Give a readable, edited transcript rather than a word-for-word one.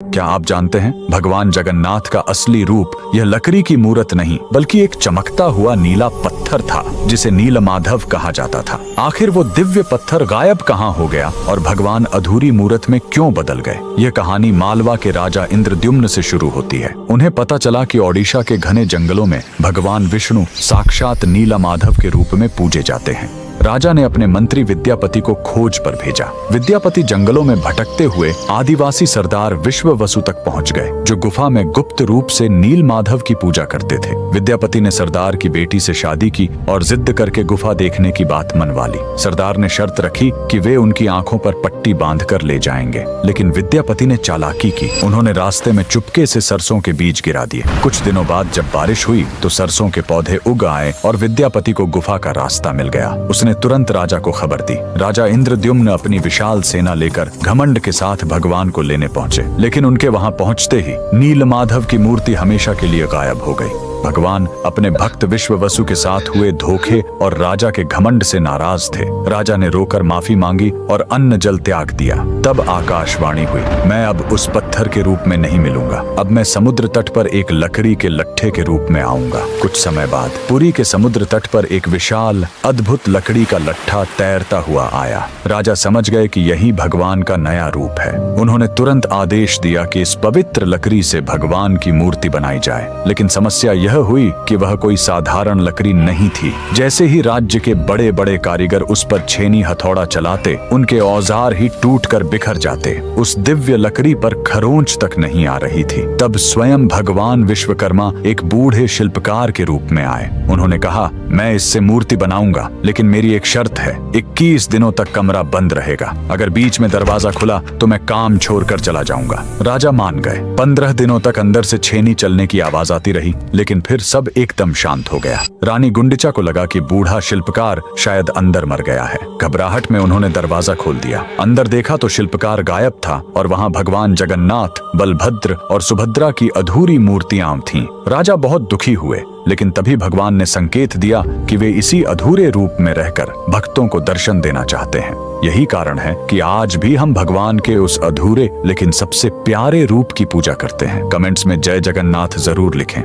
क्या आप जानते हैं भगवान जगन्नाथ का असली रूप यह लकड़ी की मूरत नहीं बल्कि एक चमकता हुआ नीला पत्थर था जिसे नीलमाधव कहा जाता था। आखिर वो दिव्य पत्थर गायब कहाँ हो गया और भगवान अधूरी मूरत में क्यों बदल गए? यह कहानी मालवा के राजा इंद्रद्युम्न से शुरू होती है। उन्हें पता चला कि ओडिशा के घने जंगलों में भगवान विष्णु साक्षात नीलमाधव के रूप में पूजे जाते हैं। राजा ने अपने मंत्री विद्यापति को खोज पर भेजा। विद्यापति जंगलों में भटकते हुए आदिवासी सरदार विश्ववसु तक पहुंच गए, जो गुफा में गुप्त रूप से नीलमाधव की पूजा करते थे। विद्यापति ने सरदार की बेटी से शादी की और जिद करके गुफा देखने की बात मनवा ली। सरदार ने शर्त रखी कि वे उनकी आंखों पर पट्टी बांधकर ले जाएंगे, लेकिन विद्यापति ने चालाकी की। उन्होंने रास्ते में चुपके से सरसों के बीज गिरा दिए। कुछ दिनों बाद जब बारिश हुई तो सरसों के पौधे उग आए और विद्यापति को गुफा का रास्ता मिल गया। उसने तुरंत राजा को खबर दी। राजा इंद्रद्युम्न अपनी विशाल सेना लेकर घमंड के साथ भगवान को लेने पहुंचे, लेकिन उनके वहां पहुंचते ही नीलमाधव की मूर्ति हमेशा के लिए गायब हो गई। भगवान अपने भक्त विश्ववसु के साथ हुए धोखे और राजा के घमंड से नाराज थे। राजा ने रोकर माफी मांगी और अन्न जल त्याग दिया। तब आकाशवाणी हुई, मैं अब उस पत्थर के रूप में नहीं मिलूंगा, अब मैं समुद्र तट पर एक लकड़ी के लट्ठे के रूप में आऊंगा। कुछ समय बाद पुरी के समुद्र तट पर एक विशाल अद्भुत लकड़ी का लट्ठा तैरता हुआ आया। राजा समझ गए कि यही भगवान का नया रूप है। उन्होंने तुरंत आदेश दिया कि इस पवित्र लकड़ी से भगवान की मूर्ति बनाई जाए, लेकिन समस्या यह हुई कि वह कोई साधारण लकड़ी नहीं थी। जैसे ही राज्य के बड़े बड़े कारीगर उस पर छेनी हथौड़ा चलाते, उनके औजार ही टूटकर बिखर जाते। उस दिव्य लकड़ी पर खरोंच तक नहीं आ रही थी। तब स्वयं भगवान विश्वकर्मा एक बूढ़े शिल्पकार के रूप में आए। उन्होंने कहा, मैं इससे मूर्ति बनाऊंगा, लेकिन मेरी एक शर्त है, 21 दिनों तक कमरा बंद रहेगा। अगर बीच में दरवाजा खुला तो मैं काम छोड़कर चला जाऊंगा। राजा मान गए। 15 दिनों तक अंदर से छेनी चलने की आवाज आती रही, लेकिन फिर सब एकदम शांत हो गया। रानी गुंडिचा को लगा कि बूढ़ा शिल्पकार शायद अंदर मर गया है। घबराहट में उन्होंने दरवाजा खोल दिया। अंदर देखा तो शिल्पकार गायब था और वहां भगवान जगन्नाथ, बलभद्र और सुभद्रा की अधूरी मूर्तियां थीं। राजा बहुत दुखी हुए, लेकिन तभी भगवान ने संकेत दिया कि वे इसी अधूरे रूप में रहकर भक्तों को दर्शन देना चाहते हैं। यही कारण है कि आज भी हम भगवान के उस अधूरे लेकिन सबसे प्यारे रूप की पूजा करते हैं। कमेंट्स में जय जगन्नाथ जरूर लिखें।